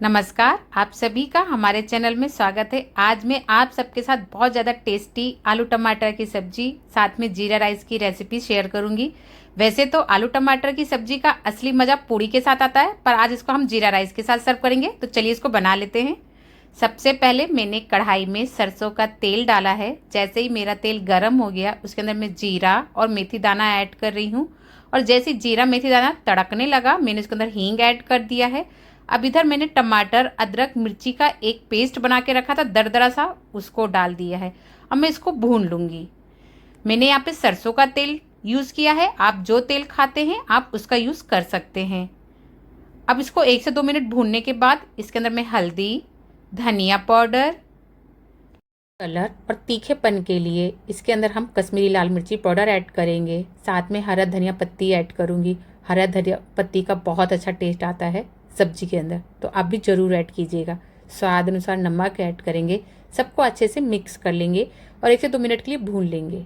नमस्कार, आप सभी का हमारे चैनल में स्वागत है। आज मैं आप सबके साथ बहुत ज़्यादा टेस्टी आलू टमाटर की सब्जी साथ में जीरा राइस की रेसिपी शेयर करूंगी। वैसे तो आलू टमाटर की सब्जी का असली मज़ा पूड़ी के साथ आता है, पर आज इसको हम जीरा राइस के साथ सर्व करेंगे। तो चलिए इसको बना लेते हैं। सबसे पहले मैंने कढ़ाई में सरसों का तेल डाला है। जैसे ही मेरा तेल गर्म हो गया, उसके अंदर मैं जीरा और मेथी दाना ऐड कर रही हूँ। और जैसे जीरा मेथी दाना तड़कने लगा, मैंने उसके अंदर हींग ऐड कर दिया है। अब इधर मैंने टमाटर अदरक मिर्ची का एक पेस्ट बना के रखा था दरदरा सा, उसको डाल दिया है। अब मैं इसको भून लूँगी। मैंने यहाँ पे सरसों का तेल यूज़ किया है। आप जो तेल खाते हैं आप उसका यूज़ कर सकते हैं। अब इसको 1 से 2 मिनट भूनने के बाद इसके अंदर मैं हल्दी, धनिया पाउडर, कलर और तीखेपन के लिए इसके अंदर हम कश्मीरी लाल मिर्ची पाउडर ऐड करेंगे। साथ में हरा धनिया पत्ती ऐड करूँगी। हरा धनिया पत्ती का बहुत अच्छा टेस्ट आता है सब्जी के अंदर, तो आप भी ज़रूर ऐड कीजिएगा। स्वाद अनुसार नमक ऐड करेंगे। सबको अच्छे से मिक्स कर लेंगे और 1 से 2 मिनट के लिए भून लेंगे।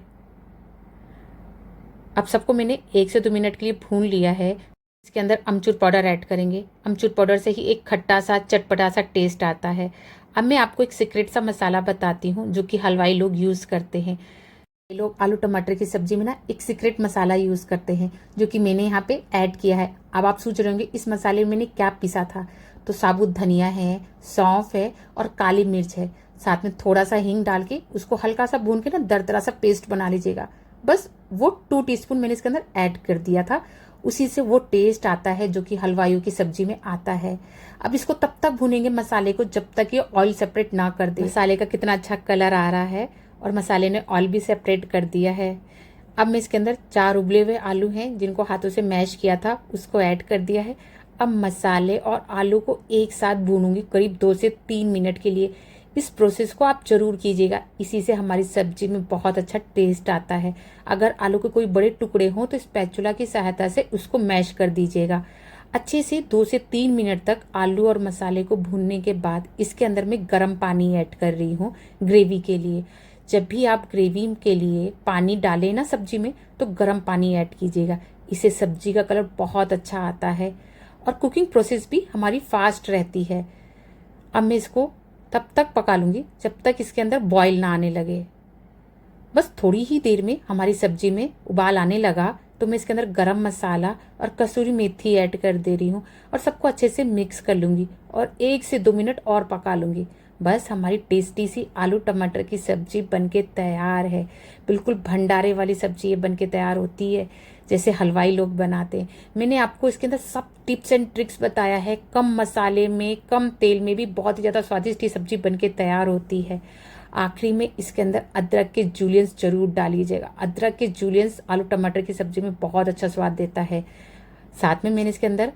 अब सबको मैंने 1 से 2 मिनट के लिए भून लिया है। इसके अंदर अमचूर पाउडर ऐड करेंगे। अमचूर पाउडर से ही एक खट्टा सा चटपटा सा टेस्ट आता है। अब मैं आपको एक सीक्रेट सा मसाला बताती हूँ जो कि हलवाई लोग यूज़ करते हैं। ये लोग आलू टमाटर की सब्जी में ना एक सीक्रेट मसाला यूज़ करते हैं, जो कि मैंने यहाँ पे ऐड किया है। अब आप सोच रहे होंगे इस मसाले में मैंने क्या पीसा था। तो साबुत धनिया है, सौंफ है और काली मिर्च है। साथ में थोड़ा सा हींग डाल के उसको हल्का सा भून के ना दरदरा सा पेस्ट बना लीजिएगा। बस वो 2 टीस्पून मैंने इसके अंदर ऐड कर दिया था। उसी से वो टेस्ट आता है जो कि हलवाइयों की सब्जी में आता है। अब इसको तब तक भूनेंगे मसाले को जब तक ये ऑयल सेपरेट ना कर दे। मसाले का कितना अच्छा कलर आ रहा है और मसाले ने ऑयल भी सेपरेट कर दिया है। अब मैं इसके अंदर 4 उबले हुए आलू हैं जिनको हाथों से मैश किया था उसको ऐड कर दिया है। अब मसाले और आलू को एक साथ भूनूंगी करीब 2 से 3 मिनट के लिए। इस प्रोसेस को आप जरूर कीजिएगा, इसी से हमारी सब्जी में बहुत अच्छा टेस्ट आता है। अगर आलू के कोई बड़े टुकड़े हों तो स्पैचुला की सहायता से उसको मैश कर दीजिएगा। अच्छे से 2 से 3 मिनट तक आलू और मसाले को भूनने के बाद इसके अंदर मैं गर्म पानी ऐड कर रही हूँ ग्रेवी के लिए। जब भी आप ग्रेवी के लिए पानी डालें ना सब्जी में, तो गर्म पानी ऐड कीजिएगा। इससे सब्जी का कलर बहुत अच्छा आता है और कुकिंग प्रोसेस भी हमारी फास्ट रहती है। अब मैं इसको तब तक पका लूँगी जब तक इसके अंदर बॉयल ना आने लगे। बस थोड़ी ही देर में हमारी सब्जी में उबाल आने लगा तो मैं इसके अंदर गरम मसाला और कसूरी मेथी ऐड कर दे रही हूँ और सबको अच्छे से मिक्स कर लूँगी और 1 से 2 मिनट और पका लूँगी। बस हमारी टेस्टी सी आलू टमाटर की सब्जी बनके तैयार है। बिल्कुल भंडारे वाली सब्जी ये बनके तैयार होती है जैसे हलवाई लोग बनाते हैं। मैंने आपको इसके अंदर सब टिप्स एंड ट्रिक्स बताया है। कम मसाले में कम तेल में भी बहुत ही ज़्यादा स्वादिष्ट ये सब्जी बनके तैयार होती है। आखिरी में इसके अंदर अदरक के जूलियंस जरूर डालिएगा। अदरक के जूलियंस आलू टमाटर की सब्जी में बहुत अच्छा स्वाद देता है। साथ में मैंने इसके अंदर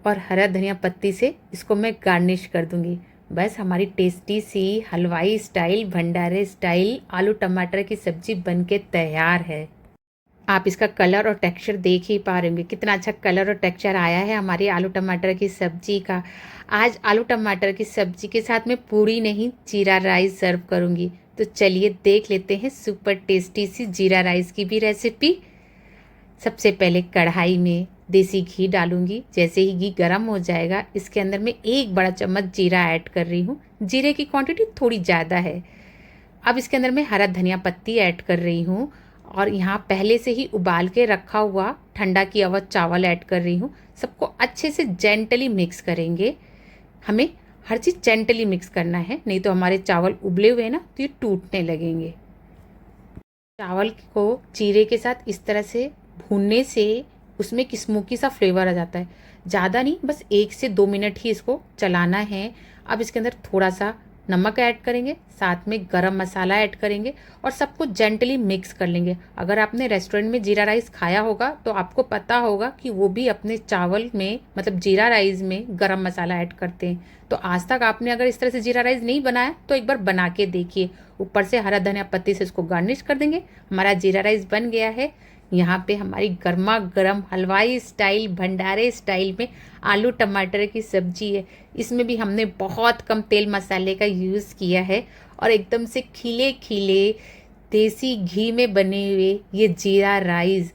और हरा धनिया पत्ती से इसको मैं गार्निश कर दूंगी। बस हमारी टेस्टी सी हलवाई स्टाइल भंडारे स्टाइल आलू टमाटर की सब्जी बनके तैयार है। आप इसका कलर और टेक्सचर देख ही पा रहे होंगे कितना अच्छा कलर और टेक्सचर आया है हमारी आलू टमाटर की सब्जी का। आज आलू टमाटर की सब्जी के साथ मैं पूरी नहीं जीरा राइस सर्व करूंगी। तो चलिए देख लेते हैं सुपर टेस्टी सी जीरा राइस की भी रेसिपी। सबसे पहले कढ़ाई में देसी घी डालूंगी। जैसे ही घी गर्म हो जाएगा इसके अंदर मैं 1 बड़ा चम्मच जीरा ऐड कर रही हूँ। जीरे की क्वांटिटी थोड़ी ज़्यादा है। अब इसके अंदर मैं हरा धनिया पत्ती ऐड कर रही हूँ और यहाँ पहले से ही उबाल के रखा हुआ ठंडा किया हुआ चावल ऐड कर रही हूँ। सबको अच्छे से जेंटली मिक्स करेंगे। हमें हर चीज़ जेंटली मिक्स करना है, नहीं तो हमारे चावल उबले हुए हैं ना तो ये टूटने लगेंगे। चावल को जीरे के साथ इस तरह से भूनने से उसमें एक स्मोकी सा फ्लेवर आ जाता है। ज़्यादा नहीं, बस 1 से 2 मिनट ही इसको चलाना है। अब इसके अंदर थोड़ा सा नमक ऐड करेंगे, साथ में गरम मसाला ऐड करेंगे और सबको जेंटली मिक्स कर लेंगे। अगर आपने रेस्टोरेंट में जीरा राइस खाया होगा तो आपको पता होगा कि वो भी अपने चावल में मतलब जीरा राइस में गरम मसाला ऐड करते हैं। तो आज तक आपने अगर इस तरह से जीरा राइस नहीं बनाया तो एक बार बना के देखिए। ऊपर से हरा धनिया पत्ती से इसको गार्निश कर देंगे। हमारा जीरा राइस बन गया है। यहाँ पे हमारी गर्मा गर्म हलवाई स्टाइल भंडारे स्टाइल में आलू टमाटर की सब्जी है। इसमें भी हमने बहुत कम तेल मसाले का यूज़ किया है और एकदम से खिले खिले देसी घी में बने हुए ये जीरा राइस,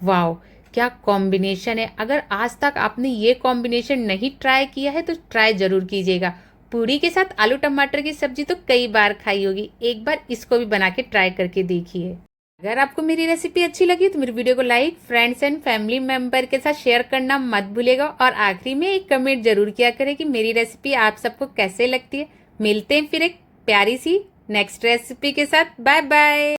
वाओ! क्या कॉम्बिनेशन है। अगर आज तक आपने ये कॉम्बिनेशन नहीं ट्राई किया है तो ट्राई ज़रूर कीजिएगा। पूरी के साथ आलू टमाटर की सब्जी तो कई बार खाई होगी, एक बार इसको भी बना के ट्राई करके देखिए। अगर आपको मेरी रेसिपी अच्छी लगी तो मेरी वीडियो को like, friends and family member के साथ शेयर करना मत भूलिएगा और आखिरी में एक कमेंट जरूर किया करें कि मेरी रेसिपी आप सबको कैसे लगती है। मिलते हैं फिर एक प्यारी सी नेक्स्ट रेसिपी के साथ। Bye bye.